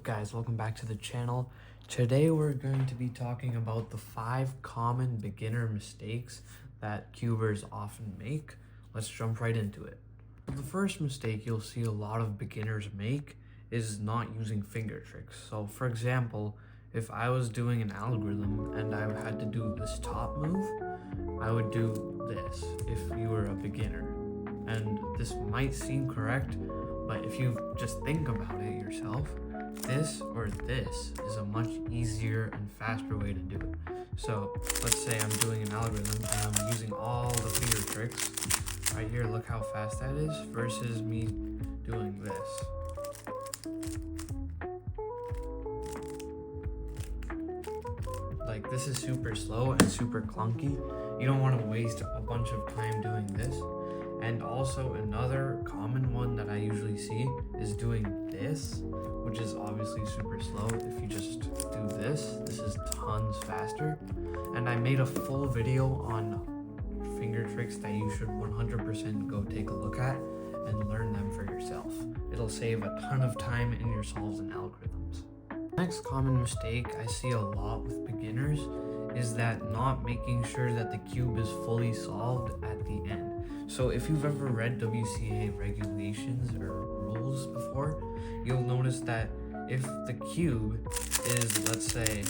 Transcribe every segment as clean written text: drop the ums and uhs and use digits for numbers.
guys, welcome back to the channel. Today we're going to be talking about the 5 common beginner mistakes that cubers often make. Let's jump right into it. The first mistake you'll see a lot of beginners make is not using finger tricks. So for example, if I was doing an algorithm and I had to do this top move, I would do this if you were a beginner. And this might seem correct, but if you just think about it yourself, this or this is a much easier and faster way to do it. So let's say I'm doing an algorithm and I'm using all the finger tricks. Right here, look how fast that is versus me doing this. Like, this is super slow and super clunky. You don't want to waste a bunch of time doing this. And also another common one that I usually see is doing this, which is obviously super slow. If you just do this is tons faster. And I made a full video on finger tricks that you should 100% go take a look at and learn them for yourself. It'll save a ton of time in your solves and algorithms. Next common mistake I see a lot with beginners is that not making sure that the cube is fully solved at the end. So if you've ever read WCA regulations or rules before, you'll notice that if the cube is, let's say,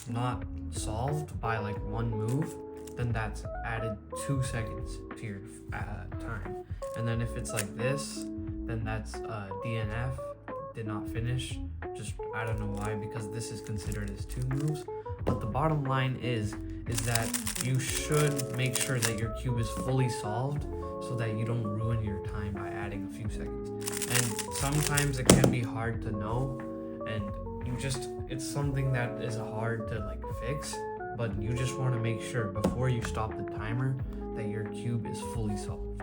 not solved by like one move, then that's added 2 seconds to your time. And then if it's like this, then that's DNF, did not finish. Just, I don't know why, because this is considered as 2 moves. But the bottom line is that you should make sure that your cube is fully solved so that you don't ruin your time by adding a few seconds. And sometimes it can be hard to know, and it's something that is hard to like fix, but you just want to make sure before you stop the timer that your cube is fully solved.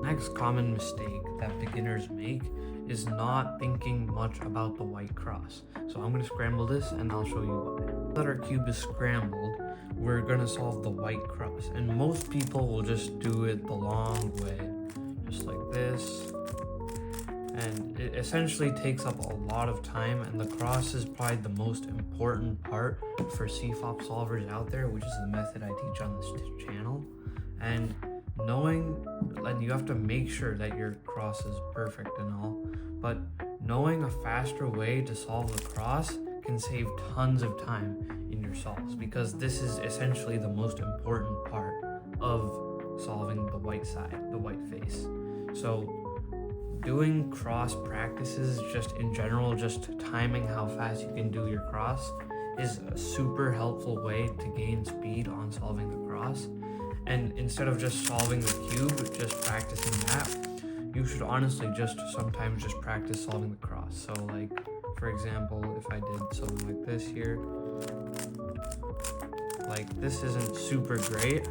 Next common mistake that beginners make is not thinking much about the white cross. So I'm going to scramble this and I'll show you why. Now that our cube is scrambled, we're going to solve the white cross. And most people will just do it the long way, just like this. And it essentially takes up a lot of time, and the cross is probably the most important part for CFOP solvers out there, which is the method I teach on this channel. And you have to make sure that your cross is perfect and all, but knowing a faster way to solve the cross can save tons of time in your solves, because this is essentially the most important part of solving the white side, the white face. So doing cross practices just in general, just timing how fast you can do your cross, is a super helpful way to gain speed on solving the cross. And instead of just solving the cube, just practicing that, you should honestly sometimes just practice solving the cross. So like, for example, if I did something like this here, like this isn't super great,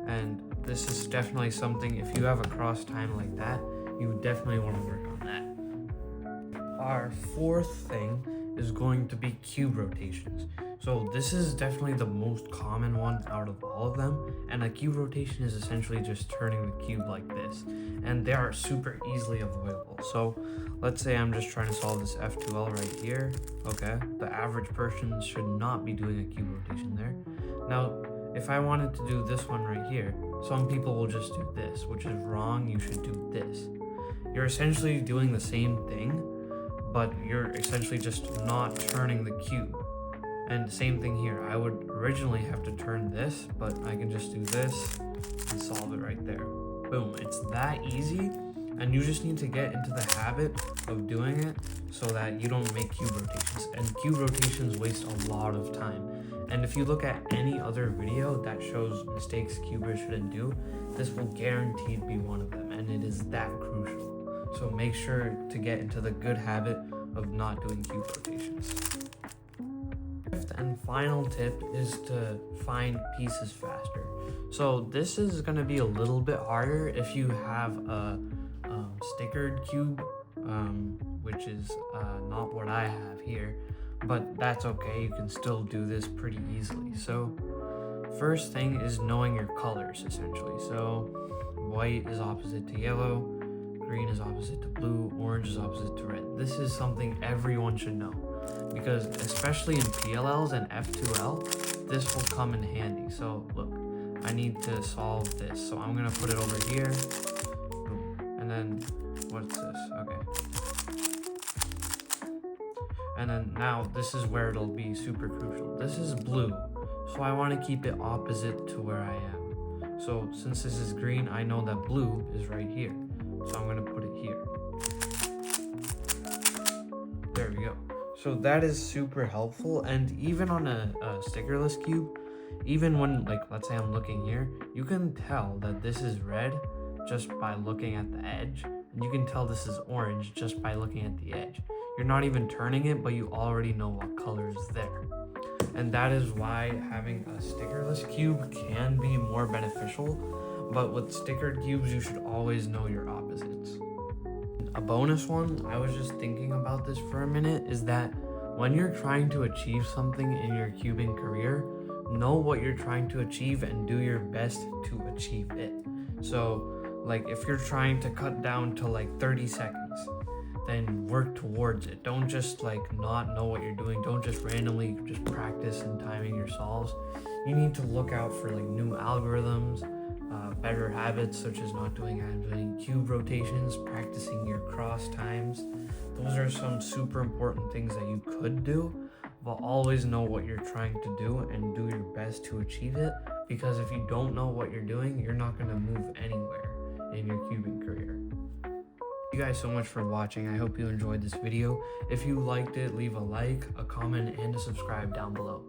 and this is definitely something, if you have a cross time like that, you definitely want to work on that. Our fourth thing is going to be cube rotations. So this is definitely the most common one out of all of them, and a cube rotation is essentially just turning the cube like this, and they are super easily avoidable. So let's say I'm just trying to solve this F2L right here. Okay, the average person should not be doing a cube rotation there. Now if I wanted to do this one right here, some people will just do this, which is wrong. You should do this. You're essentially doing the same thing, but you're essentially just not turning the cube. And same thing here, I would originally have to turn this, but I can just do this and solve it right there. Boom, it's that easy, and you just need to get into the habit of doing it so that you don't make cube rotations. And cube rotations waste a lot of time. And if you look at any other video that shows mistakes cubers shouldn't do, this will guaranteed be one of them, and it is that crucial. So make sure to get into the good habit of not doing cube rotations. Fifth and final tip is to find pieces faster. So this is going to be a little bit harder if you have a stickered cube, which is not what I have here, but that's okay. You can still do this pretty easily. So first thing is knowing your colors, essentially. So white is opposite to yellow, green is opposite to blue, orange is opposite to red. This is something everyone should know, because especially in PLLs and F2L, this will come in handy. So look, I need to solve this. So I'm gonna put it over here. Boom. And then what's this? Okay. And then now this is where it'll be super crucial. This is blue, so I want to keep it opposite to where I am. So since this is green, I know that blue is right here. So I'm going to put it here. There we go. So that is super helpful. And even on a stickerless cube, even when, like, let's say I'm looking here, you can tell that this is red just by looking at the edge. And you can tell this is orange just by looking at the edge. You're not even turning it, but you already know what color is there. And that is why having a stickerless cube can be more beneficial. But with stickered cubes, you should always know your opposites. A bonus one, I was just thinking about this for a minute, is that when you're trying to achieve something in your cubing career, know what you're trying to achieve and do your best to achieve it. So, like, if you're trying to cut down to like 30 seconds, then work towards it. Don't just like not know what you're doing. Don't just randomly just practice and timing your solves. You need to look out for like new algorithms, better habits such as not doing cube rotations, practicing your cross times. Those are some super important things that you could do, but always know what you're trying to do and do your best to achieve it, because if you don't know what you're doing, you're not going to move anywhere in your cubing career. Thank you guys so much for watching. I hope you enjoyed this video. If you liked it, leave a like, a comment, and a subscribe down below.